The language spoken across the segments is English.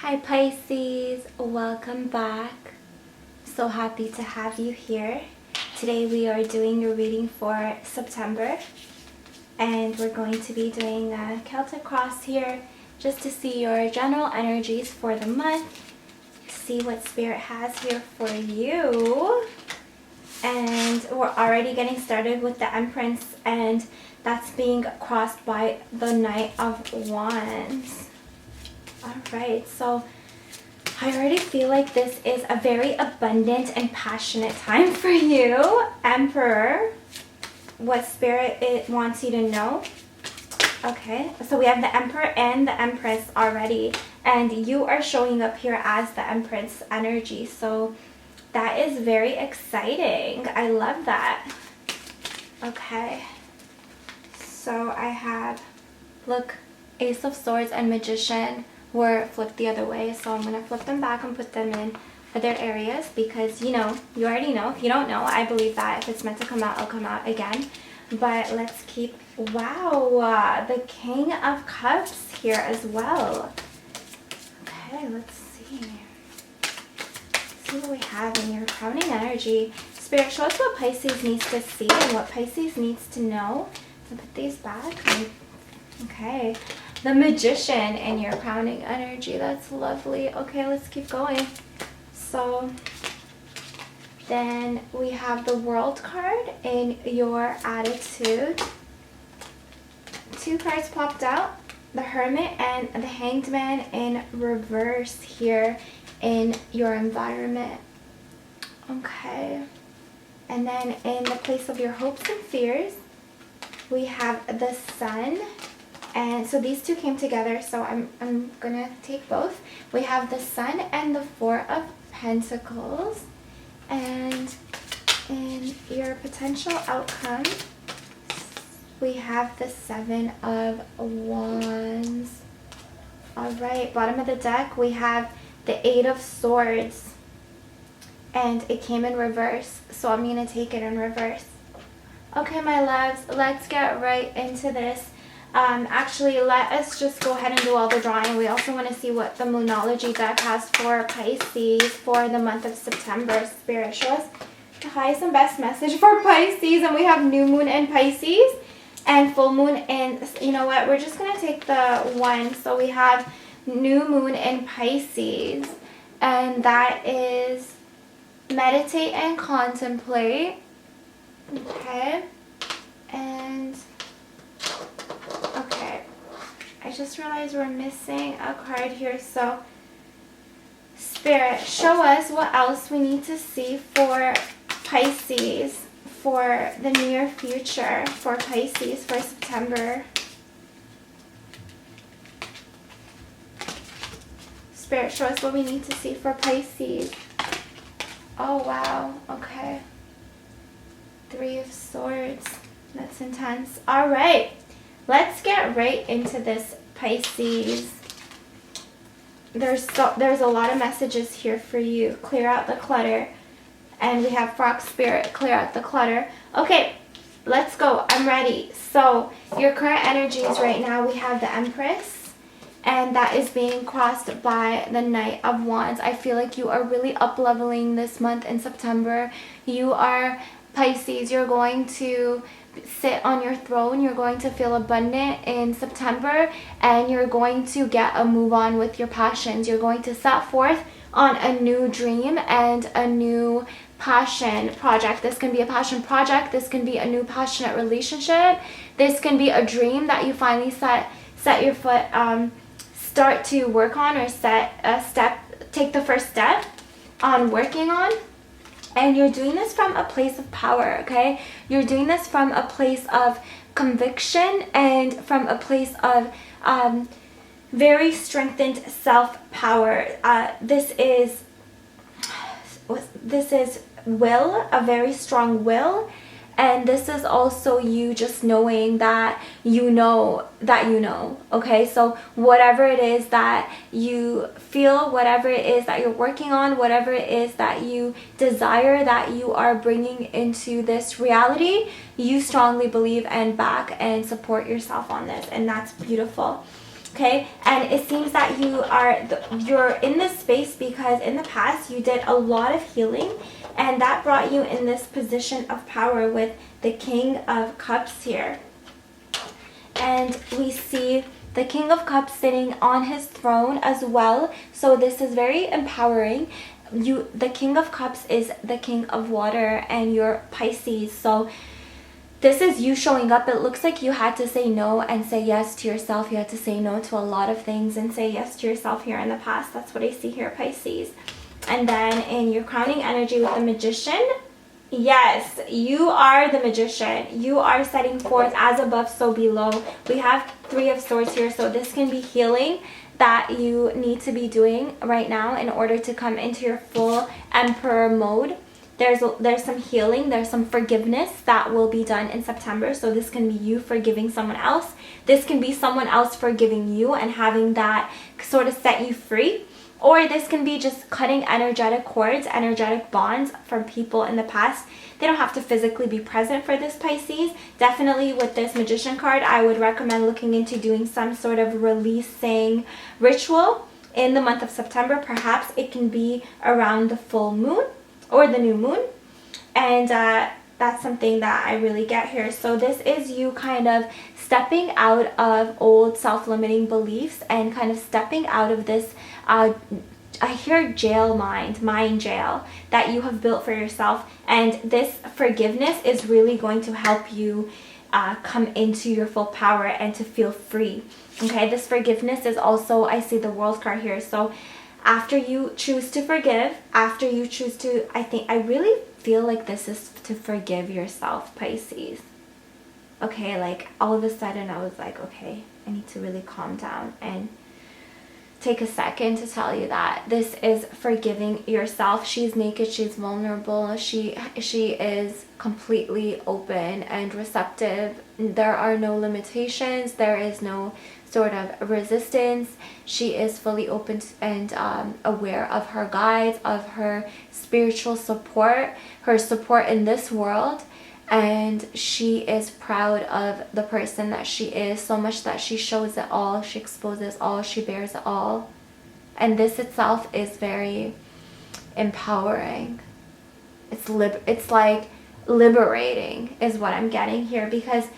Hi Pisces, welcome back. So happy to have you here. Today we are doing your reading for September, and we're going to be doing a Celtic cross here just to see your general energies for the month, see what Spirit has here for you. And we're already getting started with the Empress, and that's being crossed by the Knight of Wands. Alright, so I already feel like this is a very abundant and passionate time for you, Emperor. What Spirit wants you to know. Okay, so we have the Emperor and the Empress already, and you are showing up here as the Empress energy, so that is very exciting. I love that. Okay, so I have, look, Ace of Swords and Magician were flipped the other way, so I'm going to flip them back and put them in other areas because, you know, you already know. If you don't know, I believe that if it's meant to come out, it'll come out again. But let's keep, wow, the King of Cups here as well. Okay, let's see. Let's see what we have in your crowning energy. Spirit, show us what Pisces needs to see and what Pisces needs to know. So put these back. Okay. The Magician in your crowning energy. That's lovely. Okay, let's keep going. So then we have the World card in your attitude. Two cards popped out. The Hermit and the Hanged Man in reverse here in your environment. Okay. And then in the place of your hopes and fears, we have the Sun. And so these two came together, so I'm gonna take both. We have the Sun and the Four of Pentacles. And in your potential outcome, we have the Seven of Wands. Alright, bottom of the deck, we have the Eight of Swords. And it came in reverse, so I'm gonna take it in reverse. Okay, my loves, let's get right into this. Actually, let us just go ahead and do all the drawing. We also want to see what the Moonology deck has for Pisces for the month of September. Spirit, show us the highest and best message for Pisces. And we have new moon in Pisces and full moon in, you know what, we're just going to take the one. So we have new moon in Pisces, and that is meditate and contemplate. Okay. And okay, I just realized we're missing a card here, so Spirit, show us what else we need to see for Pisces for the near future, for Pisces for September. Spirit, show us what we need to see for Pisces. Oh, wow, okay. Three of Swords, that's intense. All right. Let's get right into this, Pisces. There's a lot of messages here for you. Clear out the clutter. And we have Frog Spirit, clear out the clutter. Okay, let's go. I'm ready. So your current energies right now, we have the Empress, and that is being crossed by the Knight of Wands. I feel like you are really up-leveling this month in September. You are, Pisces, you're going to sit on your throne. You're going to feel abundant in September, and you're going to get a move on with your passions. You're going to set forth on a new dream and a new passion project. This can be a passion project. This can be a new passionate relationship. This can be a dream that you finally set your foot, start to work on, or take the first step on working on. And you're doing this from a place of power, okay? You're doing this from a place of conviction and from a place of very strengthened self-power. This is will, a very strong will. And this is also you just knowing that you know, okay? So whatever it is that you feel, whatever it is that you're working on, whatever it is that you desire, that you are bringing into this reality, you strongly believe and back and support yourself on this. And that's beautiful. Okay, and it seems that you're in this space because in the past you did a lot of healing, and that brought you in this position of power with the King of Cups here. And we see the King of Cups sitting on his throne as well. So this is very empowering. The King of Cups is the King of Water, and you're Pisces. So this is you showing up. It looks like you had to say no and say yes to yourself. You had to say no to a lot of things and say yes to yourself here in the past. That's what I see here, Pisces. And then in your crowning energy with the Magician, yes, you are the Magician. You are setting forth as above, so below. We have Three of Swords here, so this can be healing that you need to be doing right now in order to come into your full Emperor mode. There's some healing, there's some forgiveness that will be done in September. So this can be you forgiving someone else. This can be someone else forgiving you and having that sort of set you free. Or this can be just cutting energetic cords, energetic bonds from people in the past. They don't have to physically be present for this, Pisces. Definitely with this Magician card, I would recommend looking into doing some sort of releasing ritual in the month of September. Perhaps it can be around the full moon or the new moon, and that's something that I really get here. So this is you kind of stepping out of old self-limiting beliefs and kind of stepping out of this I hear mind jail that you have built for yourself, and this forgiveness is really going to help you come into your full power and to feel free. Okay, this forgiveness is also, I see the World card here. So after you choose to forgive, after you choose to, I really feel like this is to forgive yourself, Pisces. Okay, like all of a sudden I was like, okay, I need to really calm down and take a second to tell you that this is forgiving yourself. She's naked, she's vulnerable, she is completely open and receptive. There are no limitations, there is no sort of resistance. She is fully open and aware of her guides, of her spiritual support, her support in this world, and she is proud of the person that she is, so much that she shows it all, she exposes all, she bears it all. And this itself is very empowering. It's like liberating is what I'm getting here, because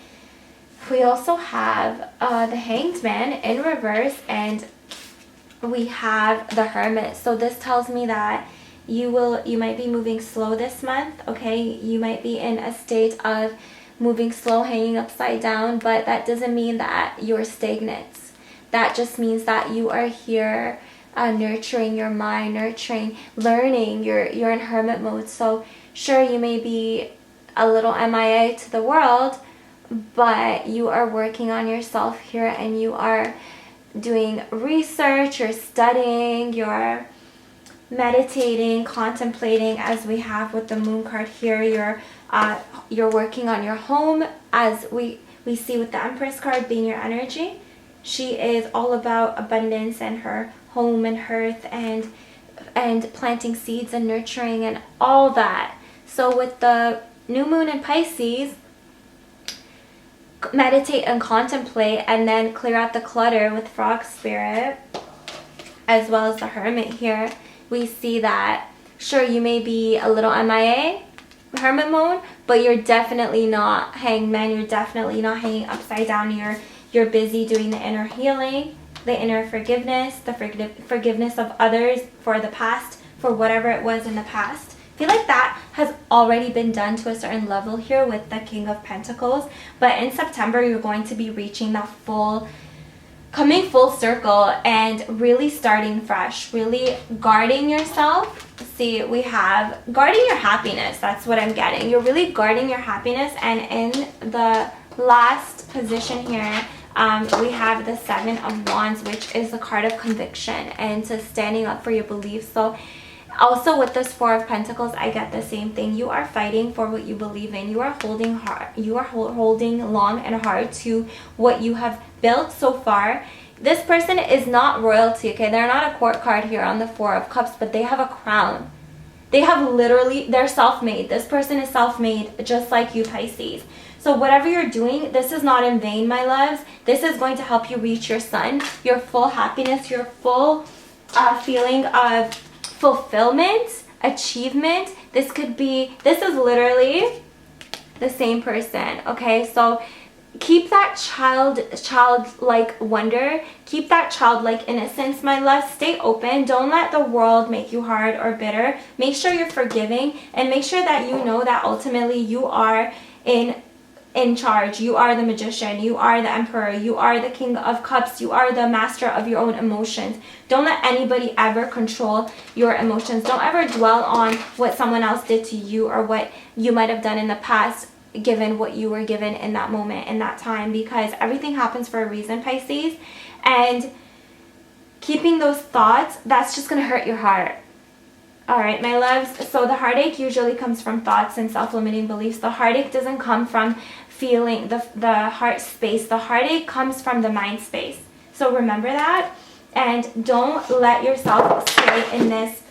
we also have the Hanged Man in reverse, and we have the Hermit. So this tells me that you might be moving slow this month. Okay, you might be in a state of moving slow, hanging upside down, but that doesn't mean that you're stagnant. That just means that you are here nurturing your mind, learning. You're in hermit mode. So sure, you may be a little MIA to the world, but you are working on yourself here, and you are doing research, you're studying, you're meditating, contemplating, as we have with the Moon card here. You're working on your home, as we see with the Empress card being your energy. She is all about abundance and her home and hearth and planting seeds and nurturing and all that. So with the new moon in Pisces, meditate and contemplate, and then clear out the clutter with Frog Spirit, as well as the Hermit here. We see that sure, you may be a little MIA, hermit mode, but you're definitely not Hanged Man. You're definitely not hanging upside down. You're busy doing the inner healing, the inner forgiveness, the forgiveness of others for the past, for whatever it was in the past. I feel like that has already been done to a certain level here with the King of Pentacles, but in September you're going to be reaching that coming full circle and really starting fresh, really guarding yourself. See, we have guarding your happiness. That's what I'm getting. You're really guarding your happiness, and in the last position here, we have the Seven of Wands, which is the card of conviction and to standing up for your beliefs. So also with this Four of Pentacles, I get the same thing. You are fighting for what you believe in. You are holding hard. You are holding long and hard to what you have built so far. This person is not royalty, okay? They're not a court card here on the Four of Cups, but they have a crown. They have literally, they're self-made. This person is self-made, just like you, Pisces. So whatever you're doing, this is not in vain, my loves. This is going to help you reach your sun, your full happiness, your full feeling of fulfillment, achievement. This is literally the same person, okay? So keep that childlike wonder, keep that childlike innocence, my love. Stay open. Don't let the world make you hard or bitter. Make sure you're forgiving, and make sure that you know that ultimately you are in charge. You are the magician, you are the emperor, you are the king of cups, you are the master of your own emotions. Don't let anybody ever control your emotions. Don't ever dwell on what someone else did to you or what you might have done in the past, given what you were given in that moment, in that time, because everything happens for a reason, Pisces. And keeping those thoughts, that's just gonna hurt your heart. All right, my loves, so the heartache usually comes from thoughts and self-limiting beliefs. The heartache doesn't come from feeling the heart space. The heartache comes from the mind space. So remember that, and don't let yourself stay in this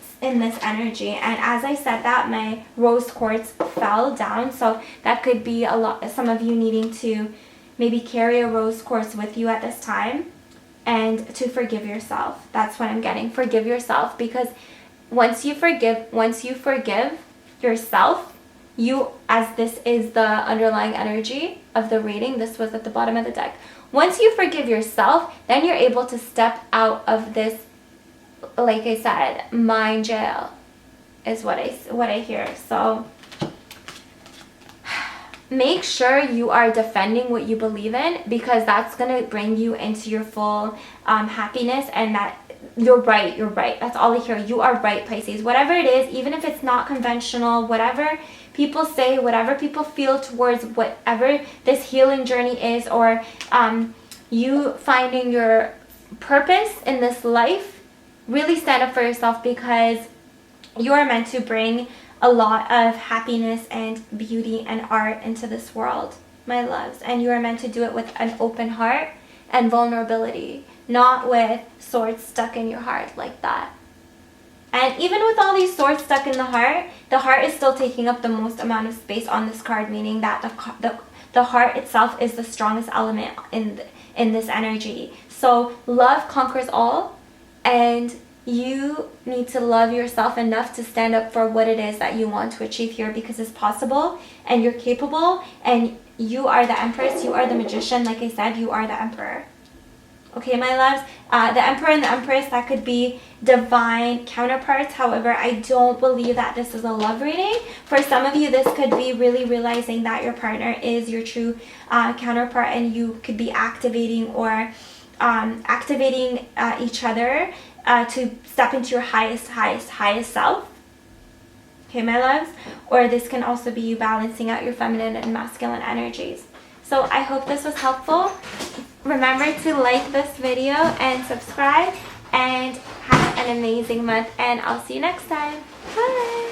energy. And as I said that, my rose quartz fell down, so that could be some of you needing to maybe carry a rose quartz with you at this time, and to forgive yourself. That's what I'm getting. Forgive yourself, because once you forgive yourself, as this is the underlying energy of the reading, this was at the bottom of the deck. Once you forgive yourself, then you're able to step out of this, like I said, mind jail is what I hear. So make sure you are defending what you believe in, because that's going to bring you into your full happiness, and that you're right. That's all I hear. You are right, Pisces. Whatever it is, even if it's not conventional, whatever people say, whatever people feel towards whatever this healing journey is, or you finding your purpose in this life, really stand up for yourself, because you are meant to bring a lot of happiness and beauty and art into this world, my loves. And you are meant to do it with an open heart and vulnerability, not with swords stuck in your heart like that. And even with all these swords stuck in the heart is still taking up the most amount of space on this card, meaning that the heart itself is the strongest element in this energy. So love conquers all, and you need to love yourself enough to stand up for what it is that you want to achieve here, because it's possible, and you're capable, and you are the empress, you are the magician. Like I said, you are the emperor. Okay, my loves, the emperor and the empress, that could be divine counterparts. However, I don't believe that this is a love reading. For some of you, this could be really realizing that your partner is your true counterpart, and you could be activating each other to step into your highest self. Okay, my loves. Or this can also be you balancing out your feminine and masculine energies. So I hope this was helpful. Remember to like this video and subscribe, and have an amazing month, and I'll see you next time. Bye.